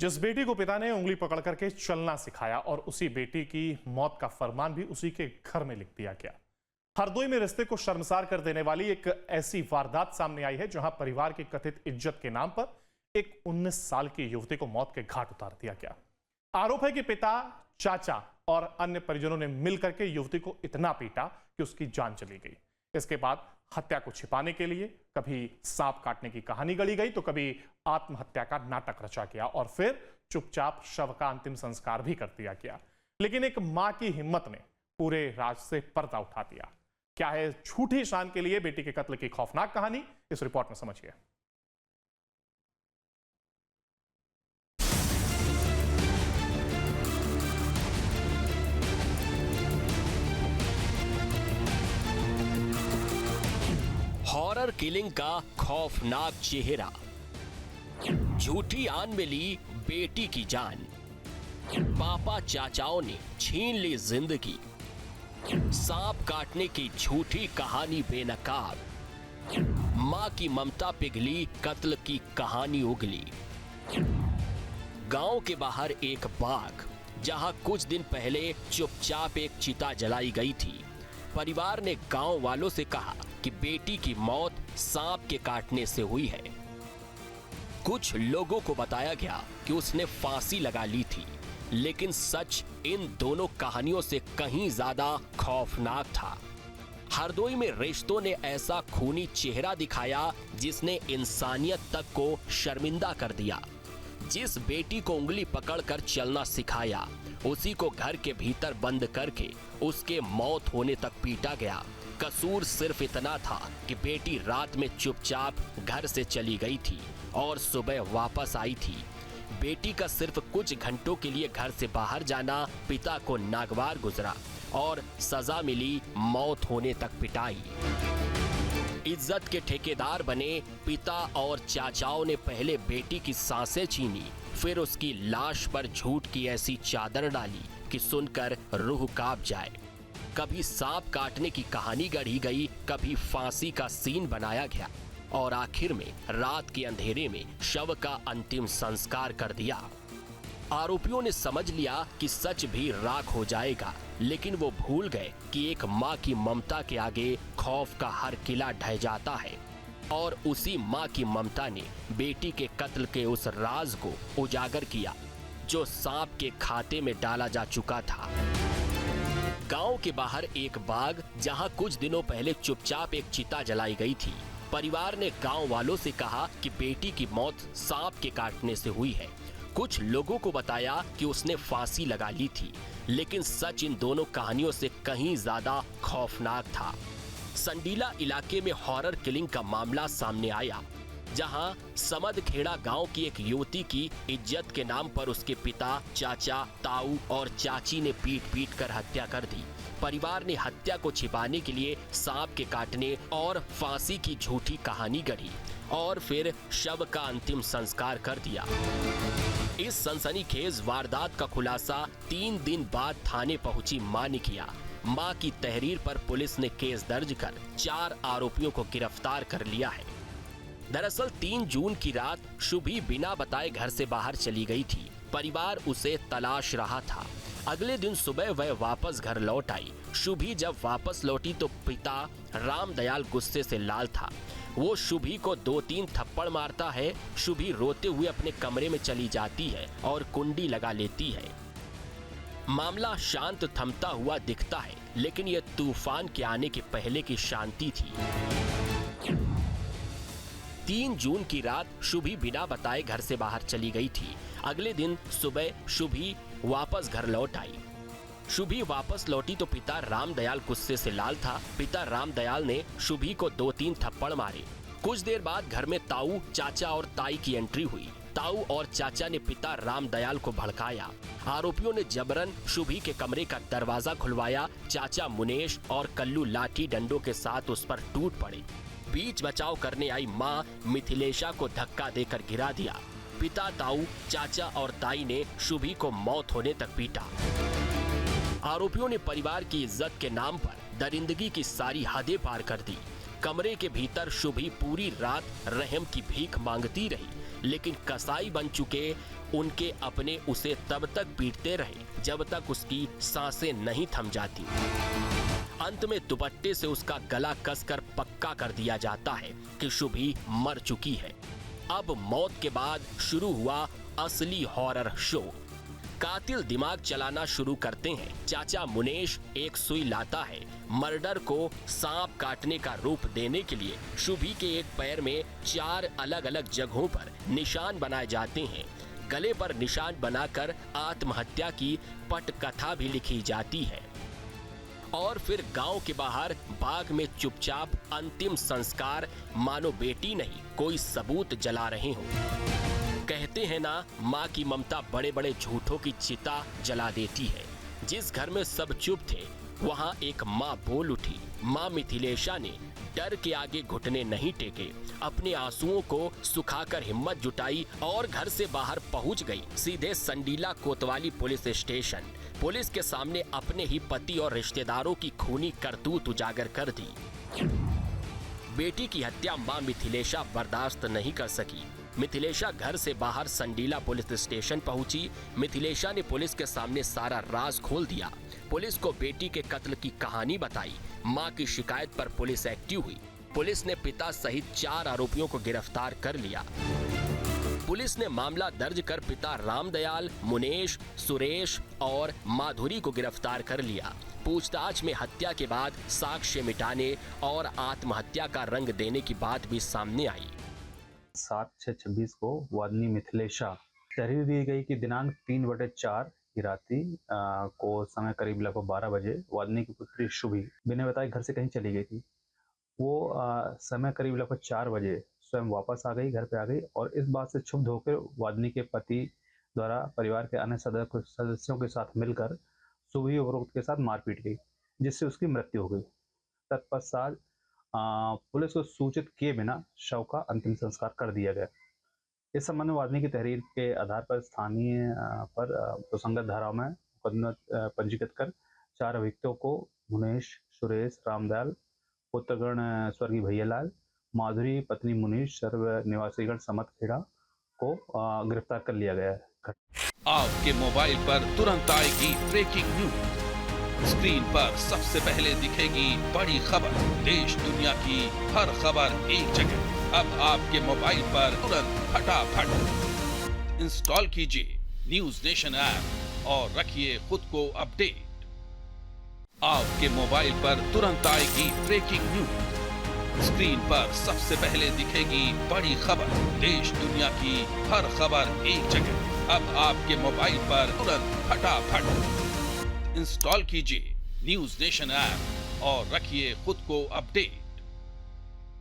जिस बेटी को पिता ने उंगली पकड़ करके चलना सिखाया और उसी बेटी की मौत का फरमान भी उसी के घर में लिख दिया गया। हरदोई में रिश्ते को शर्मसार कर देने वाली एक ऐसी वारदात सामने आई है जहां परिवार की कथित इज्जत के नाम पर एक 19 साल की युवती को मौत के घाट उतार दिया गया। आरोप है कि पिता, चाचा और अन्य परिजनों ने मिलकर के युवती को इतना पीटा कि उसकी जान चली गई। इसके बाद हत्या को छिपाने के लिए कभी सांप काटने की कहानी गढ़ी गई तो कभी आत्महत्या का नाटक रचा गया और फिर चुपचाप शव का अंतिम संस्कार भी कर दिया गया। लेकिन एक मां की हिम्मत ने पूरे राज से पर्दा उठा दिया। क्या है झूठी शान के लिए बेटी के कत्ल की खौफनाक कहानी, इस रिपोर्ट में समझिए। हॉरर किलिंग का खौफनाक चेहरा। झूठी आन में ली बेटी की जान। पापा चाचाओं ने छीन ली जिंदगी। सांप काटने की झूठी कहानी बेनकाब। मां की ममता पिघली, कत्ल की कहानी उगली। गांव के बाहर एक बाग, जहां कुछ दिन पहले चुपचाप एक चिता जलाई गई थी। परिवार ने गांव वालों से कहा कि बेटी की मौत सांप के काटने से हुई है। कुछ लोगों को बताया गया कि उसने फांसी लगा ली थी, लेकिन सच इन दोनों कहानियों से कहीं ज्यादा खौफनाक था। हरदोई में रिश्तों ने ऐसा खूनी चेहरा दिखाया जिसने इंसानियत तक को शर्मिंदा कर दिया। जिस बेटी को उंगली पकड़कर चलना सिखाया, उसी को घर के भीतर बंद करके उसके मौत होने तक पीटा गया। कसूर सिर्फ इतना था कि बेटी रात में चुपचाप घर से चली गई थी और सुबह वापस आई थी। बेटी का सिर्फ कुछ घंटों के लिए घर से बाहर जाना पिता को नागवार गुजरा और सजा मिली, मौत होने तक पिटाई। इज्जत के ठेकेदार बने पिता और चाचाओं ने पहले बेटी की सांसें छीनी, फिर उसकी लाश पर झूठ की ऐसी चादर डाली कि सुनकर रूह कांप जाए। कभी सांप काटने की कहानी गढ़ी गई, कभी फांसी का सीन बनाया गया और आखिर में रात के अंधेरे में शव का अंतिम संस्कार कर दिया। आरोपियों ने समझ लिया कि सच भी राख हो जाएगा, लेकिन वो भूल गए कि एक मां की ममता के आगे खौफ का हर किला ढह जाता है। और उसी मां की ममता ने बेटी के कत्ल के उस राज को उजागर किया जो सांप के खाते में डाला जा चुका था। गांव के बाहर एक बाग, जहां कुछ दिनों पहले चुपचाप एक चिता जलाई गई थी। परिवार ने गांव वालों से कहा कि बेटी की मौत सांप के काटने से हुई है। कुछ लोगों को बताया कि उसने फांसी लगा ली थी, लेकिन सच इन दोनों कहानियों से कहीं ज्यादा खौफनाक था। संडीला इलाके में हॉरर किलिंग का मामला सामने आया, जहां समदखेड़ा गांव की एक युवती की इज्जत के नाम पर उसके पिता, चाचा, ताऊ और चाची ने पीट कर हत्या कर दी। परिवार ने हत्या को छिपाने के लिए सांप के काटने और फांसी की झूठी कहानी गढ़ी और फिर शव का अंतिम संस्कार कर दिया। इस सनसनीखेज वारदात का खुलासा 3 दिन बाद थाने पहुंची मां ने किया। मां की तहरीर पर पुलिस ने केस दर्ज कर 4 आरोपियों को गिरफ्तार कर लिया है। दरअसल 3 जून की रात शुभी बिना बताए घर से बाहर चली गई थी। परिवार उसे तलाश रहा था। अगले दिन सुबह वह वापस घर लौट आई। शुभी जब वापस लौटी तो पिता रामदयाल गुस्से से लाल था। वो शुभी को 2-3 थप्पड़ मारता है। शुभी रोते हुए अपने कमरे में चली जाती है और कुंडी लगा लेती है। मामला शांत थमता हुआ दिखता है, लेकिन यह तूफान के आने के पहले की शांति थी। 3 जून की रात शुभी बिना बताए घर से बाहर चली गई थी। अगले दिन सुबह शुभी वापस घर लौट आई। शुभी वापस लौटी तो पिता रामदयाल गुस्से से लाल था। पिता रामदयाल ने शुभी को 2-3 थप्पड़ मारे। कुछ देर बाद घर में ताऊ, चाचा और ताई की एंट्री हुई। ताऊ और चाचा ने पिता रामदयाल को भड़काया। आरोपियों ने जबरन शुभी के कमरे का दरवाजा खुलवाया। चाचा मुनेश और कल्लू लाठी डंडों के साथ उस पर टूट पड़े। बीच बचाव करने आई मां मिथिलेशा को धक्का देकर गिरा दिया। पिता, ताऊ, चाचा और ताई ने शुभी को मौत होने तक पीटा। आरोपियों ने परिवार की इज्जत के नाम पर दरिंदगी की सारी हदें पार कर दी। कमरे के भीतर शुभी पूरी रात रहम की भीख मांगती रही। लेकिन कसाई बन चुके उनके अपने उसे तब तक पीटते रहे जब तक उसकी सांसें नहीं थम जाती। अंत में दुपट्टे से उसका गला कसकर पक्का कर दिया जाता है कि शुभी मर चुकी है। अब मौत के बाद शुरू हुआ असली हॉरर शो। कातिल दिमाग चलाना शुरू करते हैं। चाचा मुनेश एक सुई लाता है। मर्डर को सांप काटने का रूप देने के लिए शुभी के एक पैर में 4 अलग अलग जगहों पर निशान बनाए जाते हैं। गले पर निशान बनाकर आत्महत्या की पटकथा भी लिखी जाती है और फिर गांव के बाहर बाग में चुपचाप अंतिम संस्कार मानो बेटी नहीं कोई सबूत जला रहे हो। कहते हैं ना, माँ की ममता बड़े बड़े झूठों की चिता जला देती है। जिस घर में सब चुप थे वहाँ एक माँ बोल उठी। माँ मिथिलेशा ने डर के आगे घुटने नहीं टेके, अपने आंसुओं को सुखाकर हिम्मत जुटाई और घर से बाहर पहुंच गई सीधे संडीला कोतवाली पुलिस स्टेशन। पुलिस के सामने अपने ही पति और रिश्तेदारों की खूनी करतूत उजागर कर दी। बेटी की हत्या मां मिथिलेशा बर्दाश्त नहीं कर सकी। मिथिलेशा घर से बाहर संडीला पुलिस स्टेशन पहुंची। मिथिलेशा ने पुलिस के सामने सारा राज खोल दिया। पुलिस को बेटी के कत्ल की कहानी बताई। मां की शिकायत पर पुलिस एक्टिव हुई। पुलिस ने पिता सहित 4 आरोपियों को गिरफ्तार कर लिया। पुलिस ने मामला दर्ज कर पिता रामदयाल, मुनेश, सुरेश और माधुरी को गिरफ्तार कर लिया। पूछताछ में हत्या के बाद साक्ष्य मिटाने और आत्महत्या का रंग देने की बात भी सामने आई। 7/6/26 को वादनी मिथिलेशा तहरीर दी गई कि दिनांक 3/4 की रात्रि को समय करीब लगभग 12 बजे वादनी की पुत्री शुभी बिना बताए घर से कहीं चली गई थी। वो समय करीब लगभग 4 बजे स्वयं वापस आ गई, घर पे आ गई और इस बात से क्षुब्ध होकर वादनी के पति द्वारा परिवार के अन्य सदस्यों के साथ मिलकर शुभी उपरोक्त के साथ मारपीट की, जिससे उसकी मृत्यु हो गई। तत्पश्चात पुलिस को सूचित किए बिना शव का अंतिम संस्कार कर दिया गया। इस संबंध में वादनी की तहरीर के आधार पर स्थानीय पर सुसंगत धाराओं में मुकदमा पंजीकृत कर 4 अभियुक्तों को मुनेश, सुरेश, रामदयाल, पुत्रगण स्वर्गीय भैयालाल, माधुरी पत्नी मुनीश, सर्व निवासीगण समत खेड़ा को गिरफ्तार कर लिया गया है। आपके मोबाइल पर तुरंत आएगी ब्रेकिंग न्यूज। स्क्रीन पर सबसे पहले दिखेगी बड़ी खबर। देश दुनिया की हर खबर एक जगह। अब आपके मोबाइल पर तुरंत फटाफट इंस्टॉल कीजिए न्यूज नेशन ऐप और रखिए खुद को अपडेट। आपके मोबाइल पर तुरंत आएगी ब्रेकिंग न्यूज। स्क्रीन पर सबसे पहले दिखेगी बड़ी खबर। देश दुनिया की हर खबर एक जगह। अब आपके मोबाइल पर तुरंत फटाफट इंस्टॉल कीजिए न्यूज नेशन ऐप और रखिए खुद को अपडेट।